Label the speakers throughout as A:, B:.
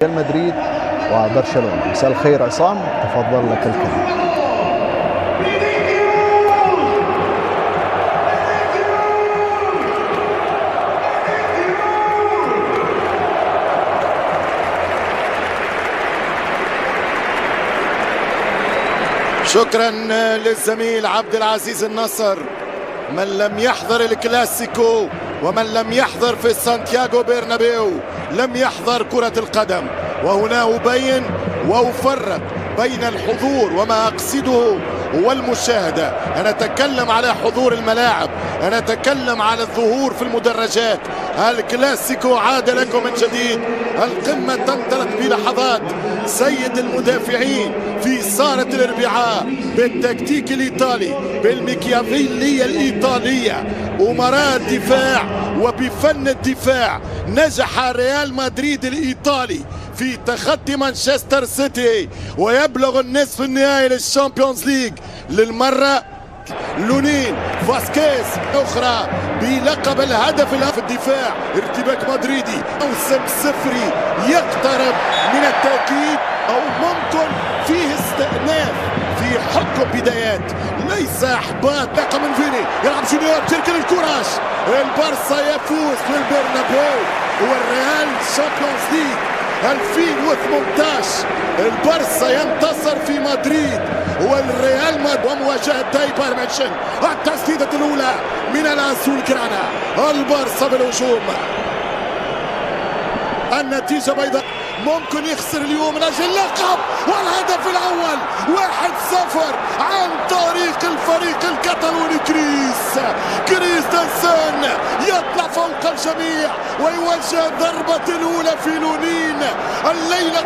A: ريال مدريد وبرشلونة. مساء الخير عصام، تفضل لك الكلمة.
B: شكرا للزميل عبد العزيز النصر. من لم يحضر الكلاسيكو ومن لم يحضر في سانتياغو برنابيو لم يحضر كرة القدم. وهنا أبين وأفرق بين الحضور وما أقصده والمشاهدة. أنا أتكلم على حضور الملاعب، أنا أتكلم على الظهور في المدرجات. الكلاسيكو عاد لكم من جديد. القمة تنطلق بلحظات. سيد المدافعين في صالة الاربعاء بالتكتيك الإيطالي، بالميكيافيلية الإيطالية، أمراء الدفاع وبفن الدفاع. نجح ريال مدريد الإيطالي في تخطي مانشستر سيتي ويبلغ النصف النهائي للشامبيونز ليج للمرة. لونين فاسكيز أخرى بلقب الهدف في الدفاع. ارتباك مدريدي، موسم صفري يقترب من التأكيد، أو ممكن فيه استئناف في حكم بدايات ليس إحباط. لقى من فيني يلعب جونيور، تركن الكوراج. البارسا يفوز في البرنابيو والريال شامبيونز ليج 2018. البارسا ينتصر في مدريد والريال مدريد ومواجهة بايرن ميونخ. التسديدة الأولى من الأسول كرانا. البارسا بالهجوم. النتيجة بيضاء. ممكن يخسر اليوم من أجل اللقب، والهدف الأول 1-0 عن طريق الفريق الكتالوني. كريستنسن يطلع فوق الجميع ويوجه الضربة الأولى في لونين. الليلة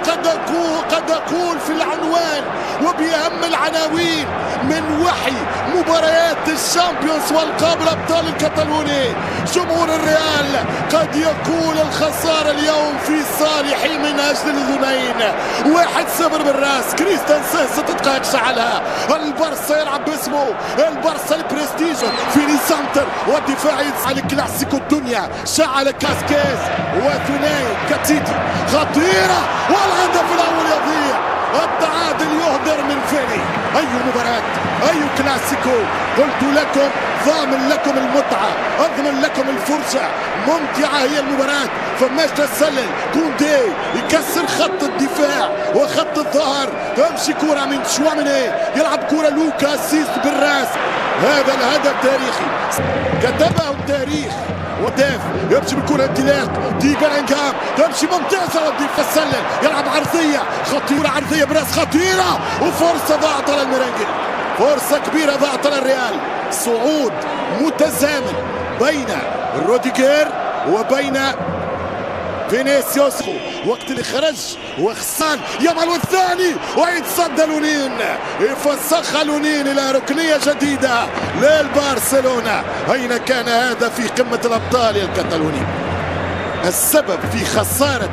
B: قد أقول في العنوان وبأهم العناوين من وحي مباريات الشامبيونز والقاب الأبطال الكتالوني. جمهور الريال قد يقول الخسارة اليوم في صالحي من أجل الأذنين. 1-0 بالراس. كريستنسن 6 دقائق شعلها. البارسا يلعب باسمه، البارسا البرستيج في سنتر والدفاع على الكلاسيكو الدنيا. شعل كاسكيز وثنائي كاتيتي خطيرة، والهدف الأول يضيع. التعادل يهدر من فيني. أي مباراة، أي كلاسيكو. قلت لكم ضامن لكم المتعة، أضمن لكم الفرصة. ممتعة هي المباراة. فماش تسلل كوندي يكسر خط الدفاع وخط الظهر. تمشي كرة من شواميني، يلعب كرة لوكا سيس بالراس. هذا الهدف تاريخي كتبه التاريخ. وداف يمشي بالكرة انطلاق دي بلينغهام، تمشي ممتازة. وديف تسلل، يلعب عرضية خطيرة، عرضية براس خطيرة، وفرصة ضاعت على الميرينجي. فرصة كبيرة ضاعت على الريال. صعود متزامن بين روديجير وبين فينيسيوس. وقت اللي خرج وخسان يمل والثاني ويتصدى لونين. يفسخ لونين الى ركنيه جديده للبرشلونه. اين كان هذا في قمه الابطال الكتالوني؟ السبب في خساره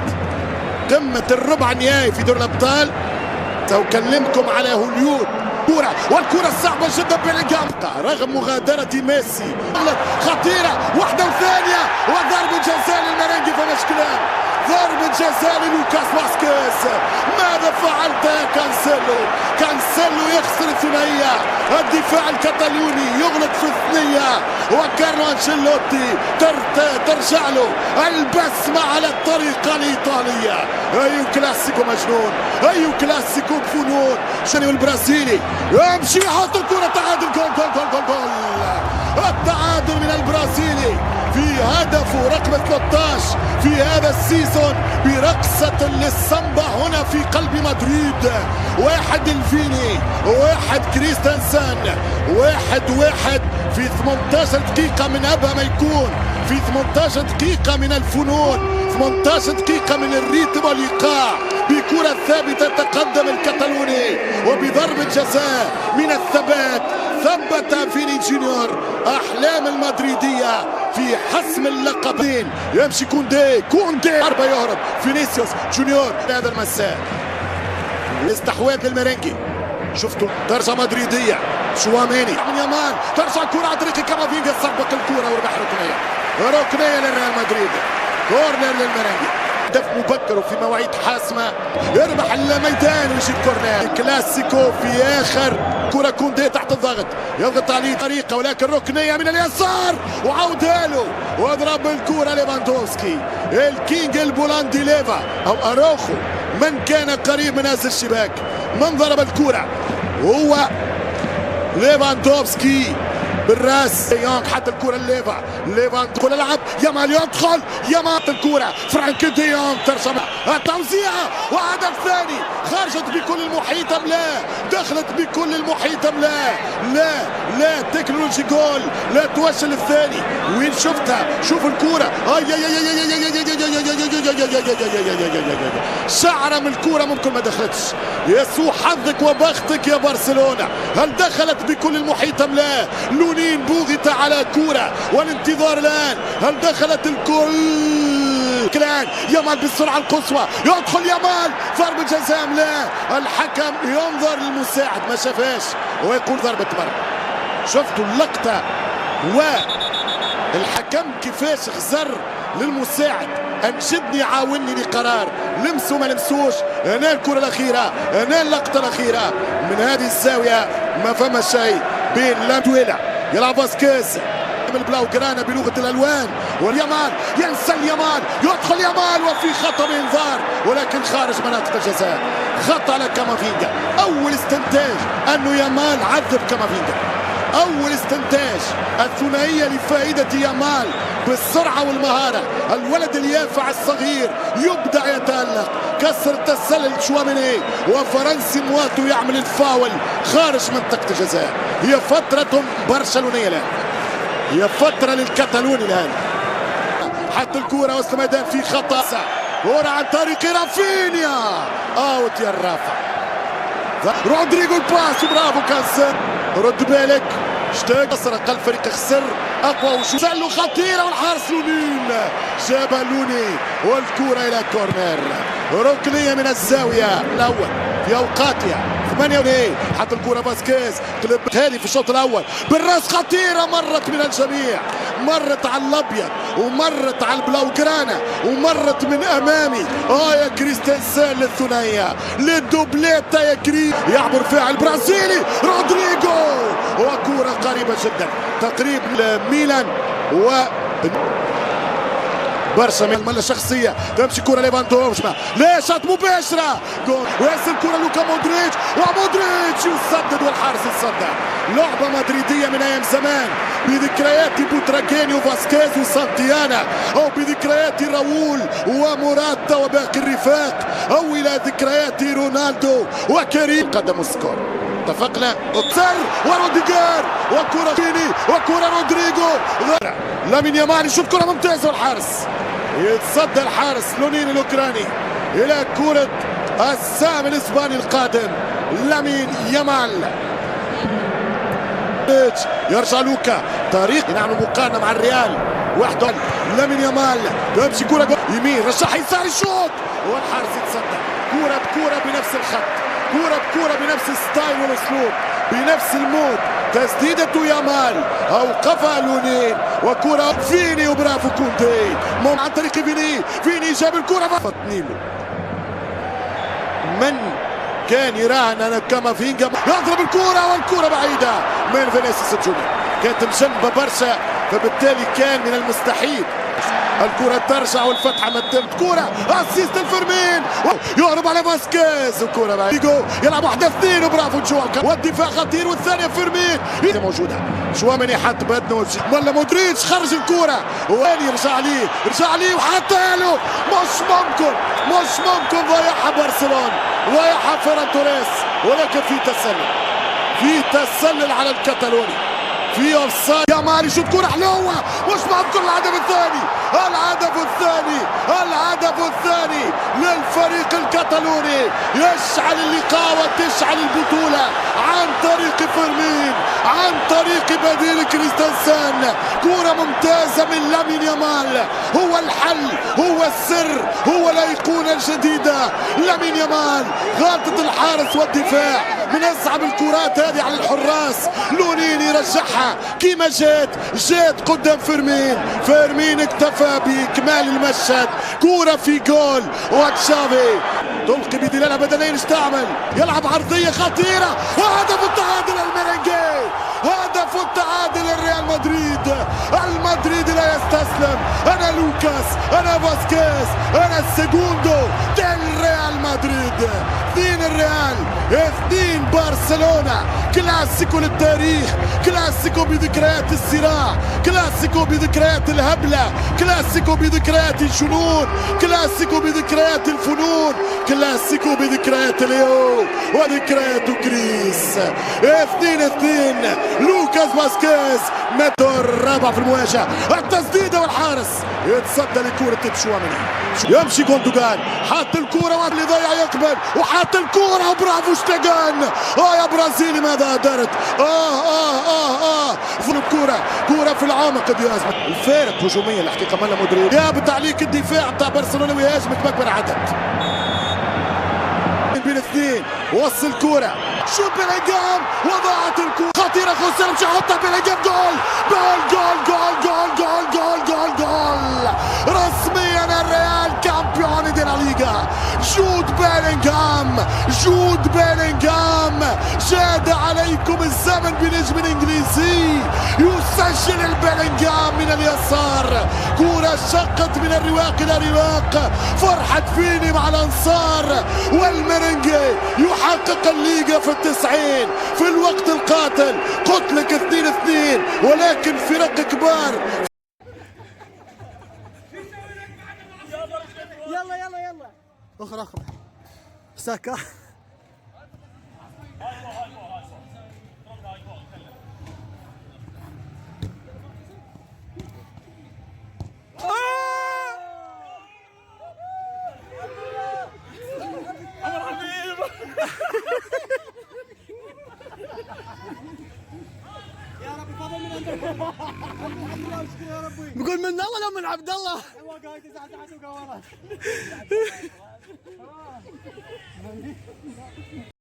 B: قمه الربع النهائي في دور الابطال. سأكلمكم على هوليود. كرة، والكرة الصعبة جدا بلينغهام رغم مغادرة ميسي. خطيرة، واحدة وثانية، وضربة جزاء للميرينجي. فماش كلام، ضربة جزاء للوكاس فاسكيز. ماذا فعلت يا كانسيلو؟ كانسيلو يخسر الثنائية. الدفاع الكتالوني يغلق في الثنية، وكارلو أنشيلوتي ترجع له البسمة على الطريقة الإيطالية. أي كلاسيكو مجنون، أي كلاسيكو بفنون. شنو البرازيلي يمشي يحط الكرة. تعادل، جول جول جول جول جول. التعادل من البرازيلي في هدفه رقم 13 في هذا السيزون برقصة للسامبا هنا في قلب مدريد. 1 الفيني، 1 كريستنسن، 1-1 في 18 دقيقة من أبها ما يكون، في 18 دقيقة من الفنون، 18 دقيقة من الريتم والإيقاع. بكرة ثابتة تقدم الكتالوني، وبضربة جزاء من الثبات ثبت فيني جونيور أحلام المدريدية في حسم اللقبين. يمشي كوندي، ضربة يهرب فينيسيوس جونيور. هذا المساء استحواذ للميرينجي. شفتوا ترجع مدريدية. شواميني من يمان، ترجع الكرة عن طريق كامافينجا، سبق الكرة وربح ركنية للريال مدريد. كورنر للميرينجي. هدف مبكر وفي مواعيد حاسمه، يربح الميدان ويجيب كورنر كلاسيكو في اخر كرة. كوندي تحت الضغط يضغط عليه طريقه ولكن ركنيه من اليسار وعودها له واضرب الكرة ليفاندوفسكي. الكينج البولندي ليفا او اروخو من كان قريب من هذا الشباك من ضرب الكرة هو ليفاندوفسكي بالراس. يونغ حتى الكرة ليفا كل لعب يامال يدخل يامال الكرة فرانك دي يونغ ترسم التوزيعة وهدف ثاني. خرجت بكل المحيط ام لا؟ دخلت بكل المحيط ام لا؟ لا تكنولوجي جول لا توصل الثاني. وين شفتها؟ شوف الكرة شعرة من الكرة ممكن ما دخلتش. يسوع حظك وبختك يا برشلونة. هل دخلت بكل المحيط ام لا؟ لونين بوغت على كرة والانتظار الآن. هل دخلت الكل؟ الآن يامال بالسرعة القصوى يدخل يامال ضربة جزاء ام لا؟ الحكم ينظر للمساعد ما شافهاش ويقول ضربة مرمى. شفتوا اللقطة والحكم كيفاش خزر للمساعد انشدني عاوني لقرار لمسوا ما لمسوش. هنا الكرة الأخيرة هنا اللقطة الأخيرة من هذه الزاوية ما فما شيء بين لامدويلا يلعب فاسكيز البلاو جرانا بلغة الألوان واليامال ينسى اليامال يدخل يامال وفي خطأ بإنذار ولكن خارج مناطق الجزاء. خطأ على كامافينجا. أول استنتاج أنه يامال عذب كامافينجا. أول استنتاج الثنائية لفائدة يامال بالسرعة والمهارة. الولد اليافع الصغير يبدأ يتألق كسر التسلل شواميني وفرنسي مواتو يعمل الفاول خارج منطقة الجزاء. هي فترة برشلونية الآن. هي فترة للكتالوني الآن. حتى الكرة وسط الميدان في خطأ. كرة عن طريق رافينيا اوت يا الرافع. رودريجو الباس برافو كانسر. رد بالك اشتاق قصر اقل فريق خسر اقوى وسلو خطيره والحارس لونين جابها لوني والكره الى كورنر ركنيه من الزاويه الاول في اوقاتها 8 حتى الكره فاسكيز قلب هذه في الشوط الاول بالراس خطيره مرت من الجميع. مرت على الابيض ومرت على البلاوغرانا ومرت من امامي. يا كريستنسن للثنائيه للدوبليتا يا كريم يعبر فيها البرازيلي رودريجو وكره قريبه جدا تقريب ميلان و برشا من الملة شخصية تمشي كرة ليفاندوفسكي لا شاط مباشرة جول ويصل كرة لوكا مودريتش ومودريتش يسدد والحارس يصدق. لعبة مدريدية من أيام زمان بذكريات بوتراجينيو فاسكيز وسانتيانا أو بذكريات راؤول وموراتا وباقي الرفاق أو إلى ذكريات رونالدو وكريم. قدموا السكور اتفقنا. اوتسر وروديجر وكرة فيني وكرة رودريجو لامين يامال يشوف كرة ممتازة والحارس يتصدى الحارس لونين الأوكراني إلى كرة السام الإسباني القادم لامين يامال. يرجع لوكا طريق نعمل مقارنة مع الريال وحده. لامين يامال تمشي كرة يمين رشح يسار الشوط والحارس يتصدى. كرة بكرة بنفس الخط كرة بكرة بنفس الستايل والاسلوب بنفس المود. تسديدة يامال اوقفها لونين وكرة فيني وبرافو كوندي عن طريق فيني جاب الكرة فاتنيلو. من كان يراهن ان كامافينجا يضرب الكرة والكرة بعيدة من فينيسيوس جونيور كانت مجنبة برشا فبالتالي كان من المستحيل الكرة ترجع والفتحة ما تمت. كرة اسيست الفيرمين يهرب على فاسكيز وكرة بعيدة يلعب 1-2 وبرافو جوا والدفاع خطير والثانية فيرمين موجودة شواميني حط بدنه ولا مودريتش خرج الكرة وين يرجع ليه وحطها له. مش ممكن ضيعها برشلونة ضيعها فيران توريس ولكن في تسلل على الكتالوني في اوفسايد. يامال يشوط كرة حلوة مش ممكن. الهدف الثاني للفريق الكتالوني يشعل اللقاء وتشعل البطولة عن طريق فيرمين عن طريق بديل كريستنسن. كرة ممتازة من لامين يامال هو الحل هو السر هو الأيقونة الجديدة. لامين يامال غلطة الحارس والدفاع من اصعب الكرات هذه على الحراس. لونين يرجعها كيما جات قدام فيرمين اكتفى بإكمال المشهد. كرة في جول وتشافي تلقي بدلالة بدنيا استعمل يلعب عرضية خطيرة وهدف التعادل الميرينجي. هدف التعادل الريال مدريد. المدريد لا يستسلم. انا لوكاس انا فاسكيز انا السيجوندو ديل ريال مدريد. 2 الريال 2 برشلونة. كلاسيكو للتاريخ، كلاسيكو بذكريات الصراع، كلاسيكو بذكريات الهبلة، كلاسيكو بذكريات الجنون، كلاسيكو بذكريات الفنون، كلاسيكو بذكريات ليو وذكريات كريس. 2-2 لوكاس فاسكيز متر الرابع في المواجهة. التسديدة والحارس يتصدى لكرة تشواميني. يمشي جوندوجان حاط الكرة اللي ضيع يقبل وحاط الكرة برافو شتاغان. يا برازيلي ماذا درت. في كرة في العمق دياز. الفارق هجوميا الحقيقة مالا مدريد يا بتعليق الدفاع بتاع برشلونة ويهاجمك بأكبر عدد. بين 2 وصل كرة شوت بيلينغهام وضاعت الكرة خطيرة. خوسيه مش هيحطها بيلينغهام. جول رسميا الريال كامبيون دي لا ليغا. جود بيلينغهام جاد عليكم الزمن بنجم انجليزي. يسجل البيلينغهام من اليسار. كرة شقت من الرواق الى رواق. فرحة فيني مع الانصار والميرينجي يحقق الليغا في 90 في الوقت القاتل. قلت لك 2-2 ولكن فرق كبار.
C: يلا اخرى ساكا بقول من الله لو من عبد الله.